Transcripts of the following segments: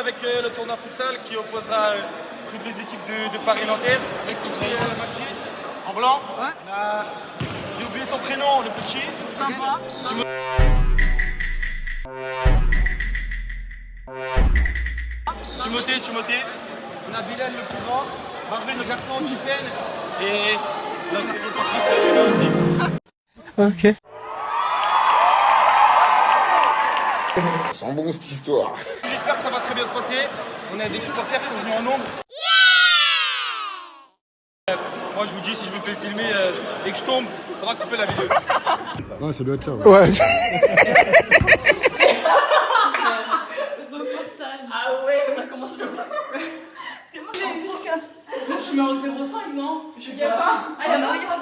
avec le tournoi futsal qui opposera toutes les équipes de Paris-Nanterre. C'est Maxis en blanc. Ouais. J'ai oublié son prénom, le petit. Sympa. Timothée. On a Bilal le plus grand, Marvin le garçon, Tiffen et notre reportrice là aussi. Ok. Ça sent bon cette histoire. J'espère que ça va très bien se passer. On a des supporters qui sont venus en nombre. Moi je vous dis, si je me fais filmer et que je tombe, il faudra couper la vidéo. Ouais, ça doit être ça. Ouais. Ah ouais, ça commence le sinon tu mets au 0,5 non? Je sais pas. Ah y'en a un qui va.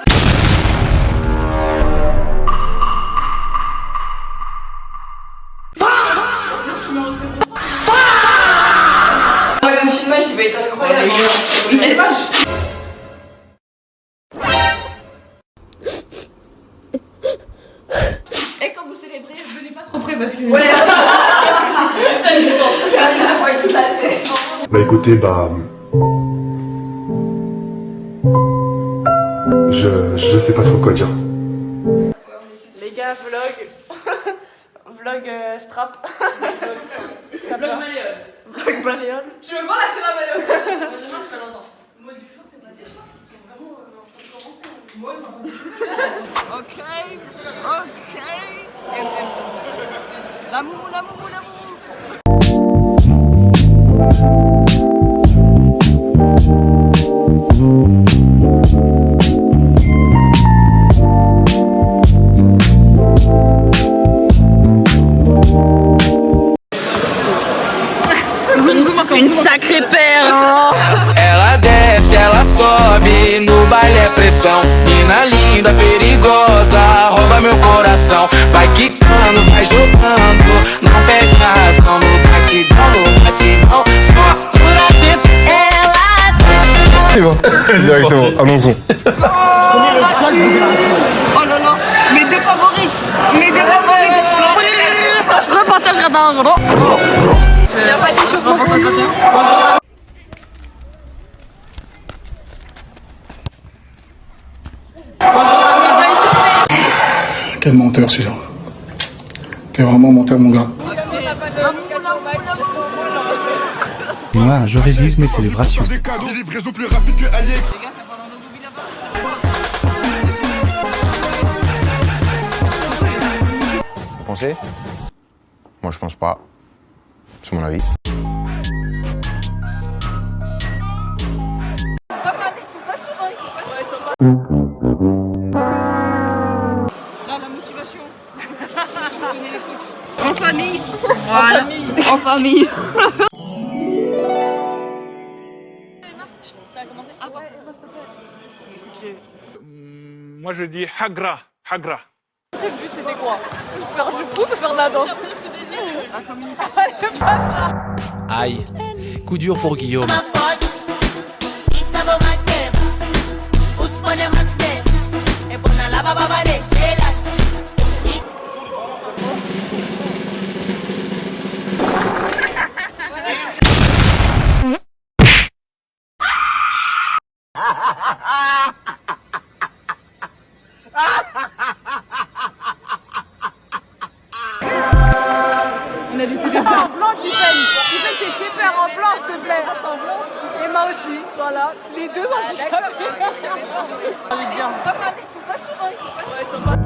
Sinon tu mets au 0,5. Ouais, le filmage il va être incroyable. Le filmage. Et quand vous célébrez, venez pas trop près parce que... Ouais. C'est à distance. Bah écoutez, je sais pas trop quoi dire. Les gars, vlog strap. Vlog malléole. Vlog baléole. Tu veux pas lâcher la malléole? Demain tu vas l'entendre. Le mot du jour c'est pas... Tu sais, je pense qu'ils sont vraiment en train de commencer. Moi ils sont en train de... Ok. L'amour. Une sacrée paire, hein. Ela desce, ela sobe, no baile é pressão. Mina linda, perigosa, rouba meu coração. Vai quicando, vai jogando, não perde a razão. No batidão, só por atento. C'est bon. Directement, allons-y. Oh là là, mes deux favorites. Repartage radin. Il n'y a pas d'échauffement. Quel menteur celui-là. T'es vraiment menteur mon gars. Moi, je révise mes célébrations. Des cadeaux, des livraisons plus rapides que AliEx. Vous pensez? Moi je pense pas. C'est mon avis. Pas mal, ils sont pas souvent, ils sont pas. Là, la motivation. En famille. Voilà. En famille. Ça a commencé. Ah ouais, s'il te plaît. Moi je dis Hagra. Le but c'était quoi? Faire du foot ou faire de la danse? Aïe, coup dur pour Guillaume. On a du télé en blanc, Tiffen, t'es chez père en blanc, s'il te plaît. Et moi aussi, voilà. Les deux en t-shirt. Pas mal, ils sont pas souvent, ils sont pas souvent.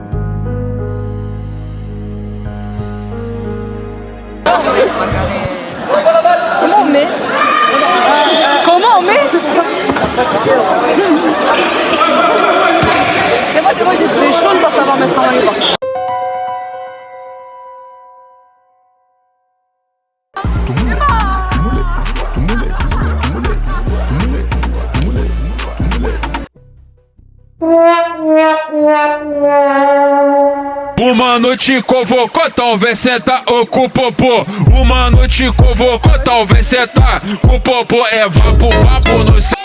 Comment on met? C'est moi, c'est chaud de pas savoir mettre un maillot. Uma noite convocou, então vem sentar com o popô. Uma noite convocou, então vem sentar com o popô. É vapo no setor.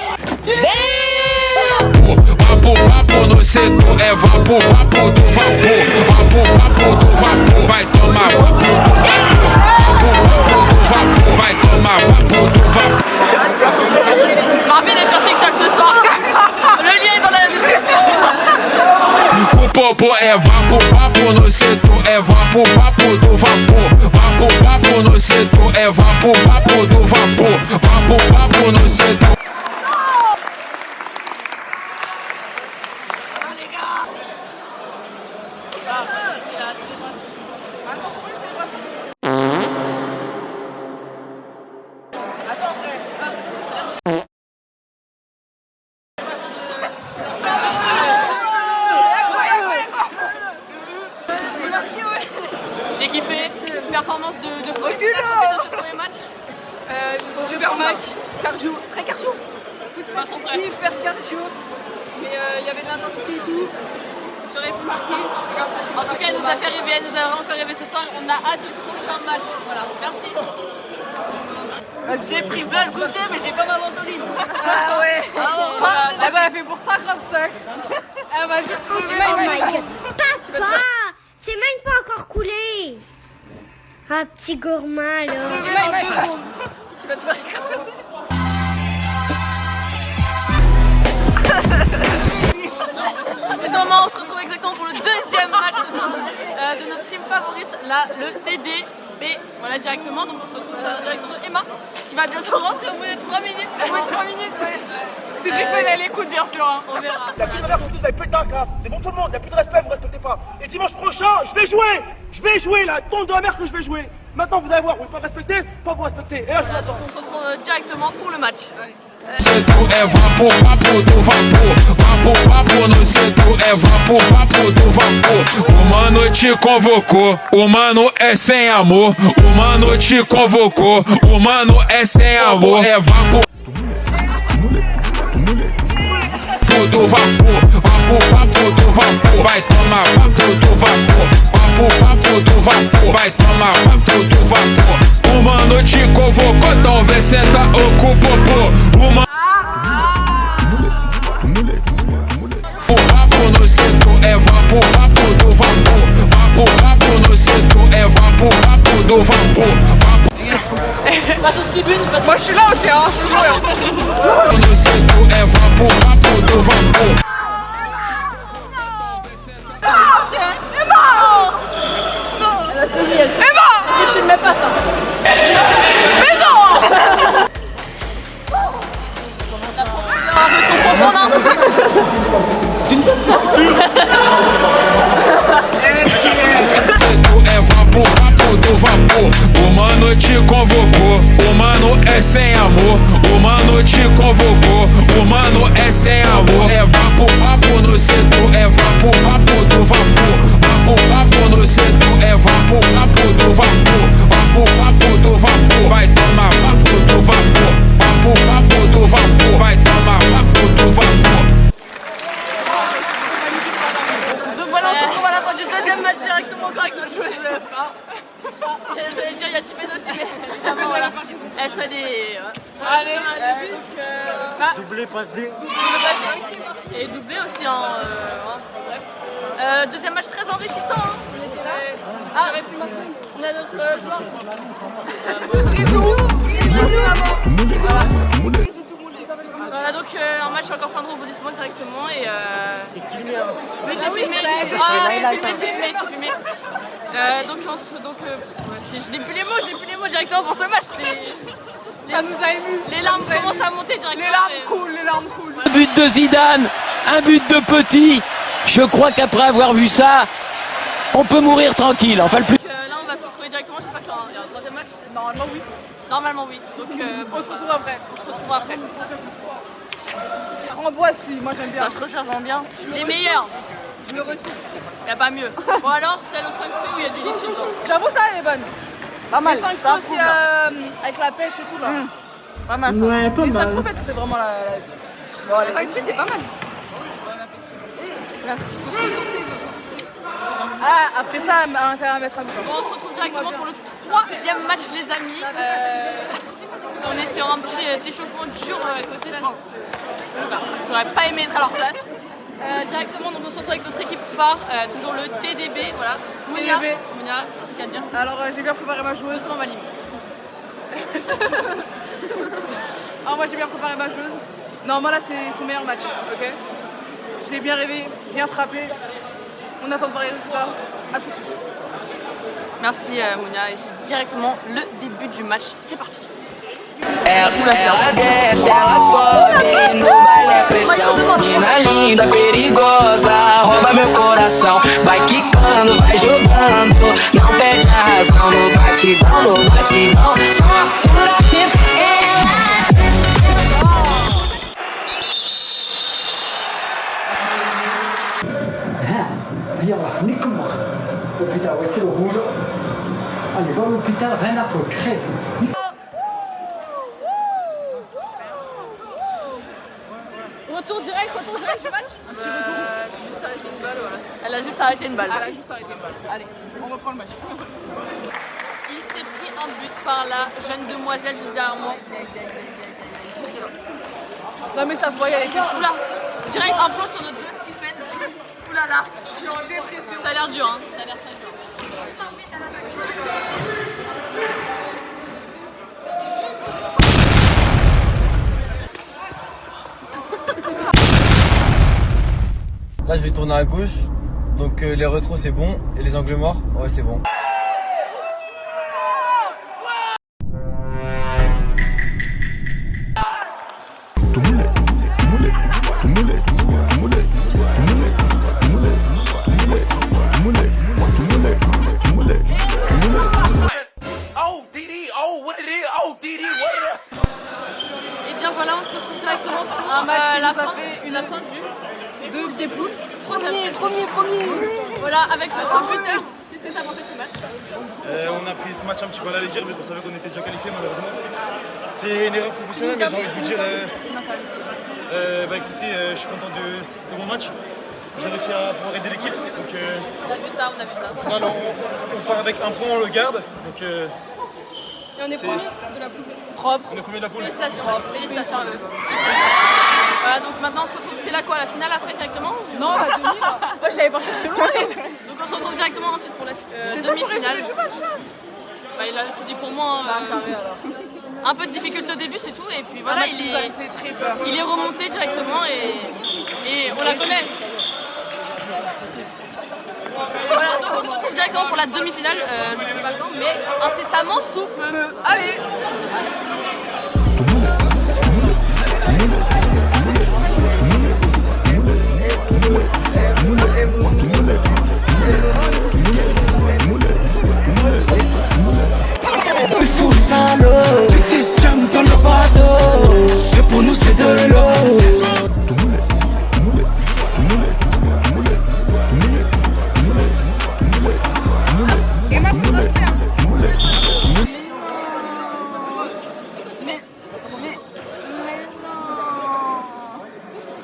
Vapo no setor. É vapo do vapor. Vapo do vapor. Vai tomar vapo do vapor. Vapo do vapor. Vai tomar é vapo no setor, é vapo do vapor. Vapo no setor, é vapo do vapor. Vapo no setor. J'ai kiffé, performance de foot de ce premier match. Super match, cardio, très cardio. Foot ça c'est hyper cardio, mais il y avait de l'intensité et tout. J'aurais pu marquer, c'est comme ça. En tout cas, elle nous a fait rêver, elle nous a vraiment fait rêver ce soir. On a hâte du prochain match. Voilà, merci. J'ai pris plein de goûter, mais j'ai pas ma ventoline. Ah ouais. Elle a fait pour 50 stocks. Elle m'a juste continué. Oh my god. Papa, c'est même pas encore coulé. Ah, petit gourmand là. Tu vas te faire écraser. C'est ce moment où on se retrouve exactement pour le deuxième match de notre team favorite, là, le TDB. Voilà, directement. Donc on se retrouve sur la direction de Emma qui va bientôt rentrer au bout de 3 minutes. Au bout de 3 minutes, ouais. Si tu fais l'écoute, bien sûr. Hein. On verra. La plus de valeur, surtout, vous avez pété un casse. Devant tout le monde, il n'y a plus de respect, vous respectez pas. Et dimanche prochain, je vais jouer là, tombe de la mer que je vais jouer. Maintenant, vous allez voir, vous ne pouvez pas respecter, pas vous respecter. Et là, je Donc on se retrouve directement pour le match. Setor é vapo do vapor. Vapo no setor, é vapo do vapor. O mano te convocou, o mano é sem amor. O mano te convocou, o mano é sem amor. É vapo do vapor. Vapo do vapor. Vai tomar vapo do vapor. Vapo do vapor. Vai tomar vapo do vapor. O mano te convocou, então vem sentar o popô. O vapo no setor, é vapo do vapor. Vapo no setor, é vapo do vapor. Passe aux tribunes, passe. Moi je suis là aussi, hein. Vapo no setor, é vapo do vapor. Parce que je filmais pas ça. Mais non. La profondeur un peu trop profonde, hein. Setor é vapo do vapor. O mano te convocou, o mano é sem amor. O mano te convocou, o mano é sem amor. É vapo no setor, é vapo do vapor. Vapo no setor, é vapo do vapor. Vapo do vapor, vai tomar vapo do vapor. Vapo do vapor, vai tomar vapo do vapor. Donc voilà, on se retrouve à la fin du deuxième match directement encore avec notre joueuse. J'allais dire, il y a Tipen aussi, mais évidemment, voilà. Elle fait des. Allez, donc. doublé, passe D. Et doublé aussi, hein. Bref. Deuxième match très enrichissant, hein. On était là. J'aurais pu marquer. On a notre joueur. Voilà, donc un match encore plein de rebondissements directement et c'est filmé hein. Oui c'est filmé, c'est filmé. Je n'ai plus les mots directement pour ce match. Ça nous a émus. Les larmes commencent à monter directement. Les larmes coulent. Un but de Zidane, un but de Petit. Je crois qu'après avoir vu ça, on peut mourir tranquille. Enfin, le plus. Là on va se retrouver directement, j'espère qu'il y aura un troisième match. Normalement oui. Donc on se retrouve après. Framboise si, moi j'aime bien. Je recherche vraiment bien. Les meilleurs. Je me ressource. Y'a pas mieux. Bon alors celle aux 5 fruits où il y a du litchi dedans. J'avoue ça elle est bonne. Pas mal. Les 5 fruits aussi avec la pêche et tout là. Pas mal ça. Ouais, pas les 5 fruits c'est vraiment la... Bon, les 5 fruits c'est pas mal. Merci. Faut se ressourcer. Ah, après ça, intérêt à mettre un but. Bon, on se retrouve directement pour le troisième match, les amis. On est sur un petit échauffement dur à côté là. J'aurais pas aimé être à leur place. Directement, donc on se retrouve avec notre équipe phare, toujours le TDB. Voilà. Mounia, un truc à dire. Alors, j'ai bien préparé ma joueuse. Sans Malim. Alors, moi, j'ai bien préparé ma joueuse. Non, moi là, c'est son meilleur match, ok? Je l'ai bien rêvé, bien frappé. On attend de voir les résultats. À tout de suite. Merci Monia, et c'est directement le début du match. C'est parti. Ela desce, ela sobe, no baile é pressão. Mina linda, perigosa, rouba meu coração. Vai quicando, vai jogando, não perde a razão. No batidão, só pura tentação. Yallah, nique-moi. L'hôpital, ouais, c'est le rouge. Allez, va à l'hôpital, rien à foutre, crève. Retour direct du match. Un petit retour. J'ai juste arrêté une balle, voilà. Elle a juste arrêté une balle. Allez, on reprend le match. Il s'est pris un but par la jeune demoiselle juste derrière moi. Non mais ça se voyait, elle était chaude. Oula, direct un plan sur notre jeu, Stephen. Oulala, j'ai en dépression. Ça a l'air dur, hein. Ça a l'air très dur. Là je vais tourner à gauche, donc les rétros c'est bon, et les angles morts, ouais c'est bon. Et bien voilà, on se retrouve directement pour un match qui nous a fait la fin des poules. Premier. Voilà, avec notre buteur. Qu'est-ce que tu as pensé de ce match? On a pris ce match un petit peu à la légère vu qu'on savait qu'on était déjà qualifié malheureusement. C'est une erreur professionnelle mais j'ai envie de vous dire... écoutez, je suis content de mon match. J'ai réussi à pouvoir aider l'équipe. On a vu ça. Non, on part avec un point, on le garde. Donc, et on est premier de la poule. Propre. On est premier de la poule. Félicitations à eux. Voilà, donc maintenant on se retrouve, c'est là quoi, la finale après directement? Non, la demi. Moi j'avais pas cherché loin. Donc on se retrouve directement ensuite pour la demi-finale. Bah, il a tout dit pour moi. Un peu de difficulté au début, c'est tout. Et puis voilà, il est remonté directement et on la connaît. Voilà, donc on se retrouve directement pour la demi-finale. Je sais pas quand, mais incessamment sous peu. Allez. Le fou salaud, petit jam dans le bateau. Et pour nous c'est de l'eau.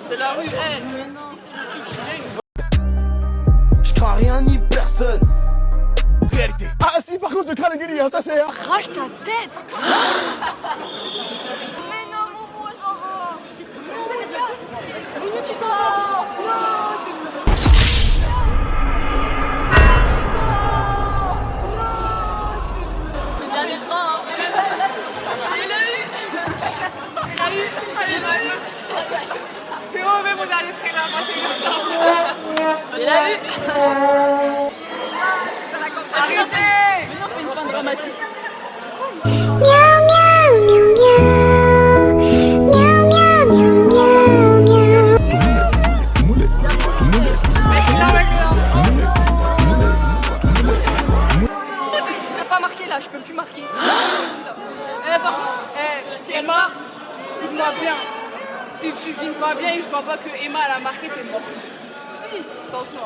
C'est la rue, Je crains rien ni personne. Vérité. Ah si, par contre, je crains les guillis, ça c'est... Arrache ta tête. Mais non, moi j'en veux. Minu, tu t'en vas. C'est le dernier train, hein. C'est la U. C'est mauvais mon dernier train là, c'est la U. C'est ça la compte. Arrêtez. Mais non, fais une fin dramatique. Je peux pas marquer là, je peux plus marquer. Par contre, c'est Emma, dites-moi bien. Si tu filmes pas bien et je vois pas que Emma elle a marqué, t'es mort. Attention.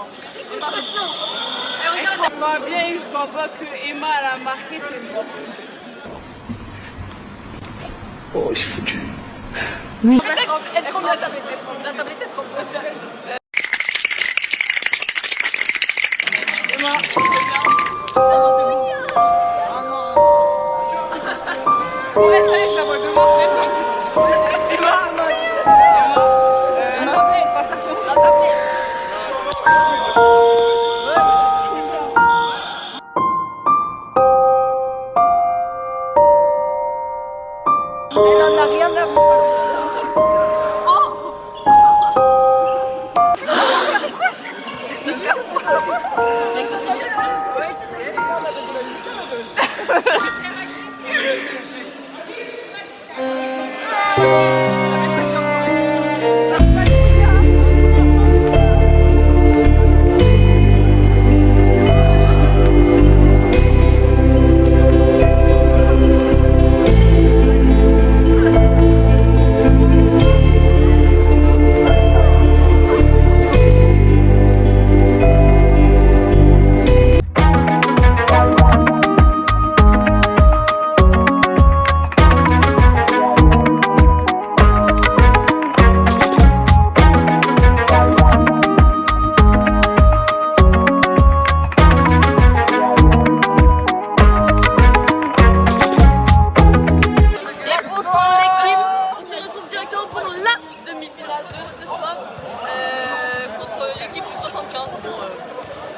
Attention. Je vois pas bien et je vois pas que Emma elle a marqué, t'es mort. Oh, je suis foutu. Oui. Elle tremble la tablette. La tablette elle tremble. Emma. Ouais, ça y est, je la vois demain après. C'est moi, la tablette, passation, la tablette. Elle en a rien à voir. Oh.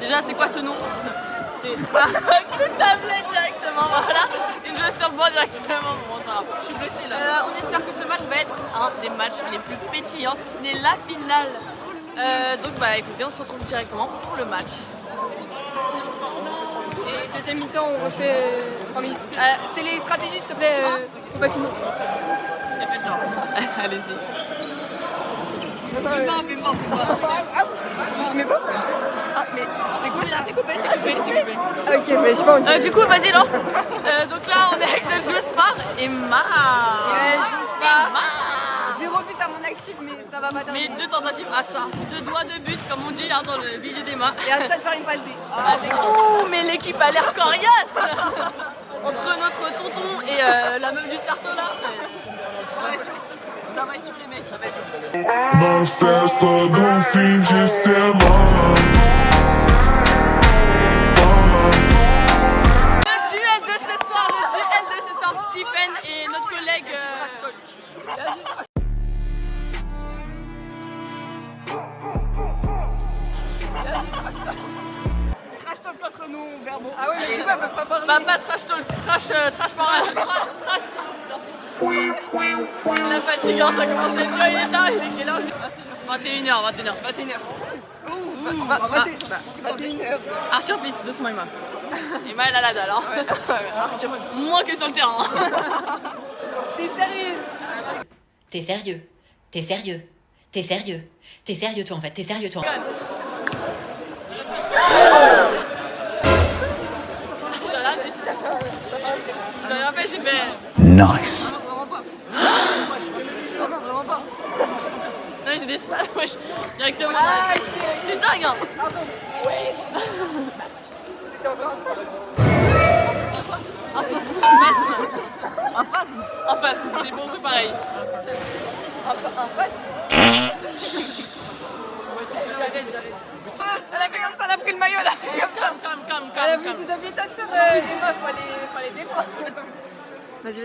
Déjà, c'est quoi ce nom? C'est coup de tablette directement, voilà. Une joueuse sur le banc directement, bon ça va. Je suis blessée là. On espère que ce match va être un des matchs les plus pétillants, si ce n'est la finale. Donc bah écoutez, on se retrouve directement pour le match. Et deuxième mi-temps, on refait 3 minutes. C'est les stratégies, s'il te plaît, faut pas filmer. Il a fait ça. Allez-y. Vous filmez pas? Ah mais c'est coupé là, c'est coupé. Ok, mais je sais pas. Du coup, vas-y, lance. Donc là, on est avec notre joueuse phare, Emma. Ouais, joueuse phare. 0 but à mon actif, mais ça va pas tarder. Mais 2 tentatives à ça. 2 doigts de but, comme on dit hein, dans le billet d'Emma. Et à ça de faire une passe D. Ouh, mais l'équipe a l'air coriace. Entre notre tonton et la meuf du cerceau là. Ça va être chaud les mecs, ça va être chaud. Nós festa do fim de semana. Le duel de ce soir, Tiffen et notre collègue Trash Talk. Trash talk contre nous, Verbo. Ah ouais, mais du coup, elle peut pas parler. Bah, pas trash talk, trash parole. Trash. C'est la fatigue, ça commence à être dur, il est tard, il est quelle heure? 21h. Ouh, 21h. Arthur Fils, doucement Emma. Emma elle a la dalle hein. Arthur Fils. Moins que sur le terrain. T'es sérieuse? T'es sérieux? T'es sérieux? T'es sérieux? T'es sérieux toi en fait? T'es sérieux toi? J'ai rien fait, j'ai fait. Nice. Non, vraiment pas. Non, j'ai des spasmes, wesh. Directement. C'est dingue, hein. Pardon. Wesh. C'était encore un spasme. Un phasme, j'ai pas compris pareil. Un phasme. J'arrête. Elle a fait comme ça, elle a pris le maillot là. Calme. Elle a voulu déshabiller ta soeur, Emma, faut aller défendre. Vas-y.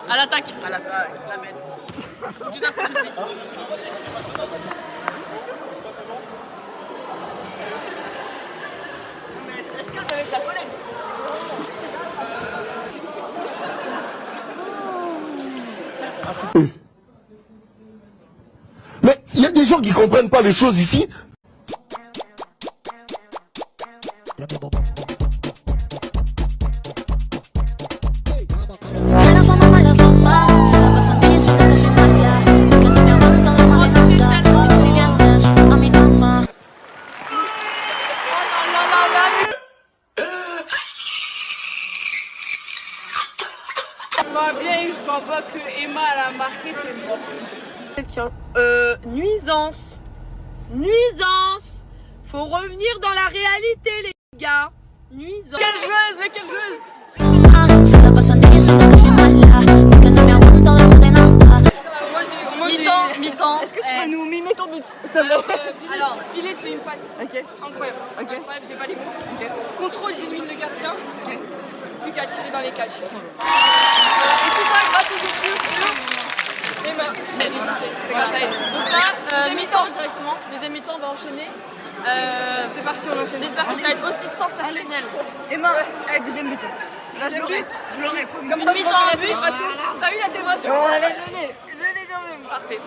À l'attaque, la bête. Tu t'approches aussi. Mais est-ce qu'elle avec la collègue? Mais il y a des gens qui comprennent pas les choses ici. Mala fama, se la pasan diciendo que soy mala, porque no me aguanto de más de nada. Dime si vienes a mi cama. Pas bien, je crois pas que Emma elle a marqué, t'es mort. Tiens, nuisance. Faut revenir dans la réalité, les gars. Nuisance. Quelle joueuse. Se la pasan diciendo que soy mala, porque no me aguanto de más de nada. Mi-temps. Est-ce que tu peux nous mimer ton but? Alors, Pilet fait une passe. Ok. Incroyable, j'ai pas les mots. Contrôle, j'élimine le gardien. Plus qu'à tirer dans les cages. Et tout ça grâce aux dessus. Emma, elle est chiffée. C'est grâce à elle. Donc là, mi-temps directement. Deuxième mi-temps, on va enchaîner. C'est parti, on enchaîne. J'espère que ça va être aussi sensationnel. Emma, deuxième but. Deuxième but, je l'aurai. Comme ça, mi-temps, un but. T'as eu la célébration? Parfait.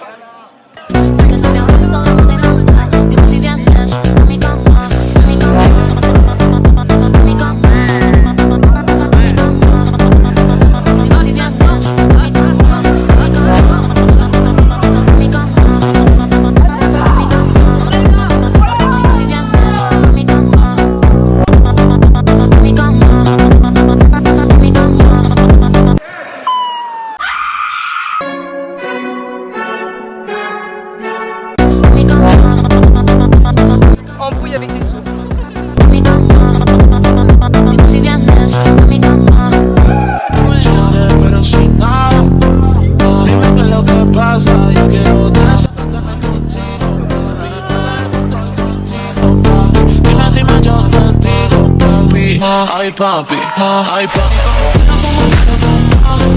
Porque no me aguanto de más de nada. Dime si vienes viernes, a mi cama, a mi cama, a mi cama, a mi cama, dime si vienes, a mi cama, a mi cama, a mi cama, a mi cama, dime si vienes, a mi cama, a mi cama, a mi cama. Embrouille avec des sous. Dime si vienes, a mi cama. Pero sin nada, dime qué es lo que pasa. Yo quiero desatarme contigo, papi. Dime, yo te digo, papi. Ay, papi, ay, papi.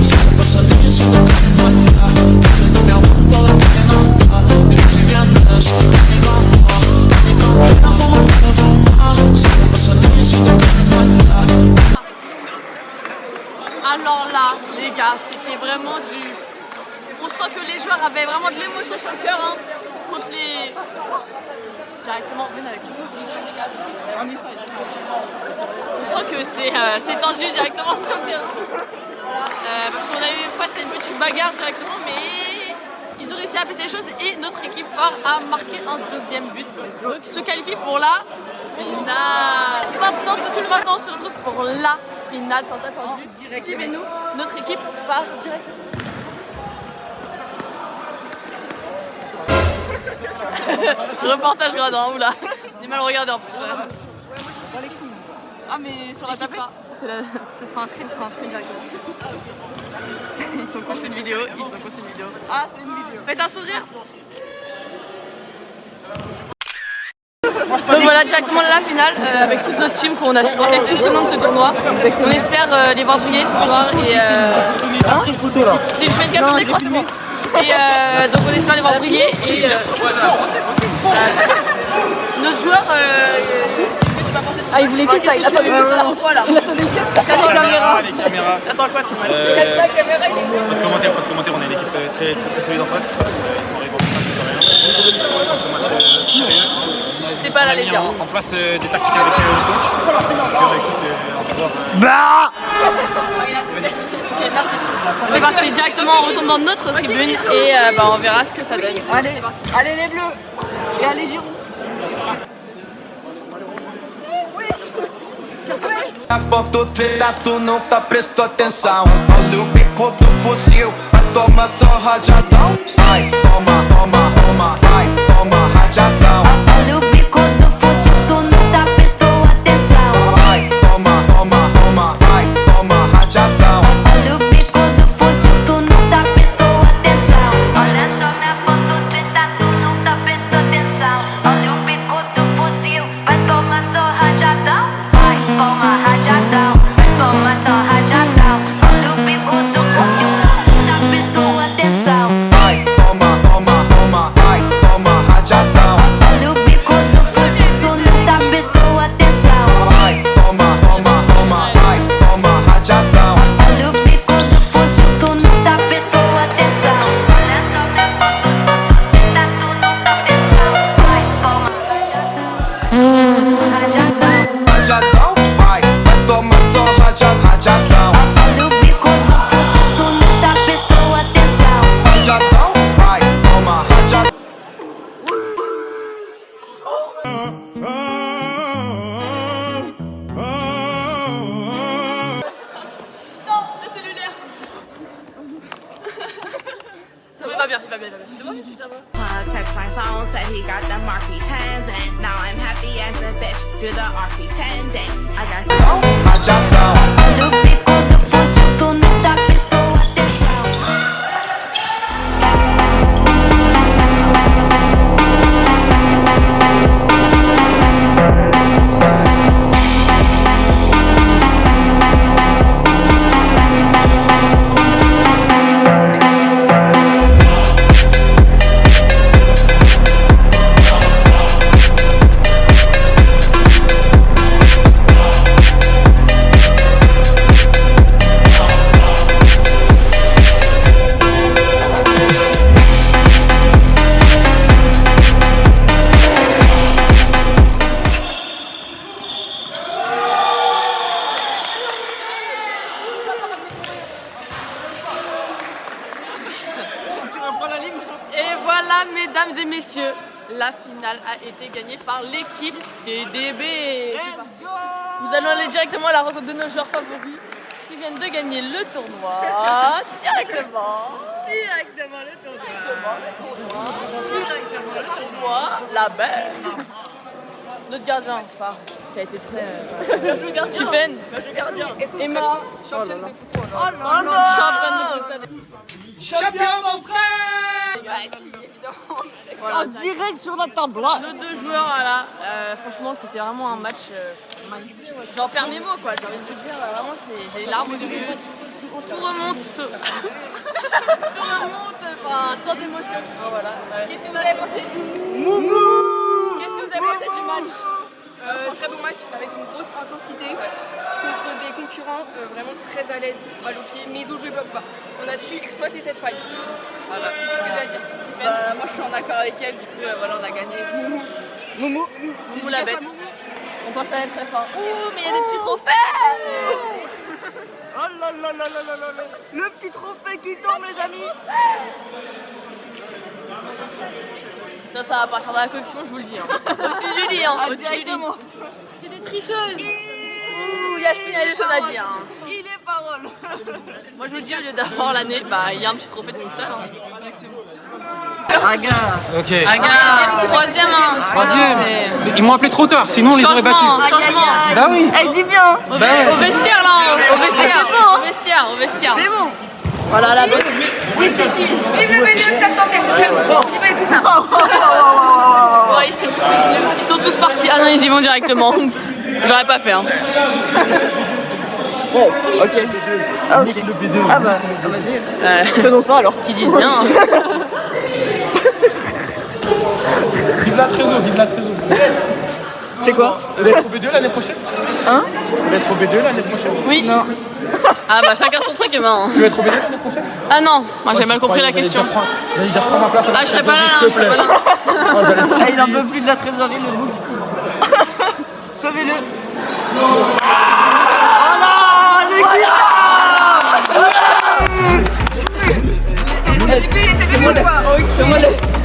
Se me pasa el día sin tocar mañana. No me aguanto de que no está. Dime si vienes, a mi cama, a mi cama. Se me pasa el día sin tocar mañana. Alors là, les gars, c'était vraiment du... On sent que les joueurs avaient vraiment de l'émotion sur le cœur, hein, contre les... Directement, venez avec nous. On sent que c'est tendu directement sur le terrain. Parce qu'on a eu une fois, c'est une petite bagarre directement, mais ils ont réussi à baisser les choses et notre équipe phare a marqué un deuxième but. Donc se qualifie pour la finale. Maintenant, tout de suite, maintenant, on se retrouve pour la finale tant attendue. Suivez-nous, notre équipe phare direct. Reportage gradin, oula. J'ai mal regardé en plus. Ah mais sur la tapette ce sera un screen directement. Ils sont contre une vidéo, Ah c'est une vidéo. Faites un sourire. Donc voilà directement la finale avec toute notre team qu'on a supporté tous au long de ce tournoi. On espère les voir briller ce soir et si je fais une capture d'écran c'est bon. Et donc on espère les voir briller et notre joueur qu'est-ce que tu vas penser de ce match? Il voulait que ça, il attendait que ça. Voilà. Il attendait que ça. Les caméras. T'attends quoi de ce match? La caméra il est Pas de commentaire, on a une équipe très solide en face. Ils sont arrivés en finale, c'est pas rien. On va prendre ce match sérieux. C'est pas la légère. En place des tactiques avec le coach. Donc écoute, on va voir. Ok, merci. C'est parti, directement on retourne dans notre tribune et on verra ce que ça donne. Allez les bleus et allez Giroud. A ponto treta, tu não tá prestando atenção. Olha o bico do fuzil, vai tomar só rajadão. Vai, toma, toma, toma, vai, toma rajadão. Olha o bico do fuzil, tu não tá prestando atenção. Vai, toma, toma, toma, vai, toma rajadão. Olha o bico do fuzil, tu não tá prestando atenção. Olha só minha foto treta, tu não tá prestando atenção. Olha o bico do fuzil, vai tomar só rajadão. Vai, toma rajadão, vai tomar só rajadão. Olha o bico do fuzil, tu não tá prestando atenção. Vai, toma, toma, toma, vai, toma rajadão. Olha o bico do fuzil, tu não tá prestando atenção. Vai, toma, toma, toma, vai, toma rajadão. Olha o bico do fuzil, tu não tá prestando atenção. Olha só minha foto treta, tu não tá atenção. Vai, toma rajadão. Rajadão, vai, vai tomar só rajadão. Olha o bico do fuzil, tu não tá prestando atenção. Rajadão, vai, toma rajadão. Non, le cellulaire. Il va bien. Text my phone, said he got the Marky 10s, and now I'm happy as a bitch. Do the RP 10 day. I got Rajadão. Olha o bico do fuzil, tu não tá prestando atenção. Mesdames et messieurs, la finale a été gagnée par l'équipe TDB. Nous allons aller directement à la rencontre de nos joueurs favoris qui viennent de gagner le tournoi. Directement le tournoi. La belle. Notre gardien phare qui a été très... Tiffen, Emma, championne de football. Oh non, championne de football. Champion, mon frère! Ouais, si, évidemment. Voilà, En direct sur notre tableau. nos deux joueurs, voilà, franchement, c'était vraiment un match magnifique. J'en perds mes mots, quoi. J'ai envie de vous dire, vraiment, j'ai les larmes aux yeux. Tout remonte, tout remonte, enfin, tant d'émotions. Voilà. Qu'est-ce que vous avez pensé? Qu'est-ce que vous avez pensé du match? Très bon match avec une grosse intensité contre des concurrents vraiment très à l'aise, balle au pied, mais ils ont joué bloc bas. On a su exploiter cette faille. Voilà, c'est tout ce que j'ai à dire. Moi je suis en accord avec elle, du coup voilà, on a gagné. Moumou la bête. On pense à elle très fort. Ouh, mais il y a des petits trophées! Oh là là là là là là là. Le petit trophée qui tombe, les amis. Ça va partir de la collection, je vous le dis. Hein. Au-dessus du lit, au-dessus du lit. C'est des tricheuses. Ouh, Yasmine a des choses à dire. Hein. Il est parole. Moi je vous le dis, au lieu d'avoir l'année, bah il y a un petit trophée de futsal. Hein. Aga. Ok. Aga, troisième. Ils m'ont appelé trop tard, sinon on les aurait battus. Changement. Bah oui. Elle dit bien. Au vestiaire là, au vestiaire. C'est bon. Voilà la bête. Oui, c'est qui? Vive le milieu, Stade Tempère, c'est très bon. Dis pas tout ça. Ouais, ils sont tous partis. Ah non, ils y vont directement. J'aurais pas fait. Hein. Bon, ok. Ah bah, faisons ça alors. Qu'ils disent bien. Hein. Vive la trésor, vive la trésor. C'est quoi? Vous allez être au B2 l'année prochaine? Hein? Vous allez être au B2 l'année prochaine? Oui. Non. Ah bah chacun son truc, ben. Tu vas être au B2 l'année prochaine? Ah non, moi j'ai mal compris la question. Ah je serai pas là, je serai pas là. Ah, il en peut plus de la trésorerie, le bout. Sauvez-le. Oh non, TDB ou quoi?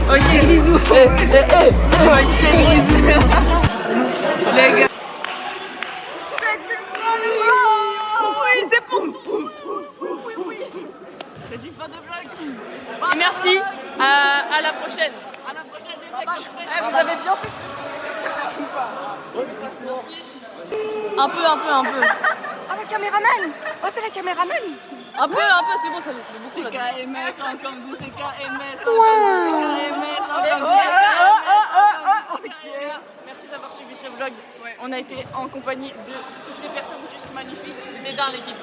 Ok, grisou. Ok, grisou. Les gars. C'est une fin de vlog. Oui, c'est pour nous. Oui. C'est une fin de vlog. Et merci, à la prochaine. À la prochaine, les mecs. Vous avez bien fait. Merci. Un peu. Oh, la caméraman. Oh, c'est la caméraman. Un peu, c'est bon, ça fait beaucoup là. C'est KMS en comme vous, c'est KMS en comme Merci d'avoir suivi ce vlog. On a été en compagnie de toutes ces personnes juste magnifiques. C'était dans l'équipe.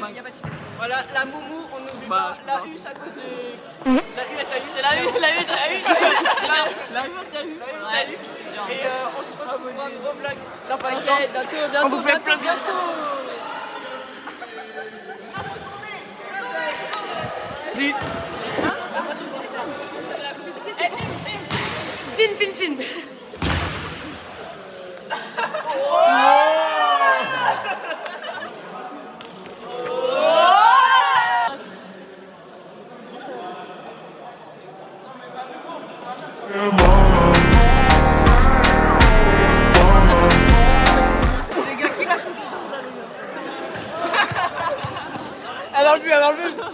Il y a pas de souci. Voilà, la Moumou, on n'oublie pas. La U, c'est à cause de. La U est à U. C'est la U. La U est à U. Ouais. Et on se retrouve pour un nouveau vlog. Dans pas Ok, longtemps. On vous fait plein de bientôt. Film. Elle va le but.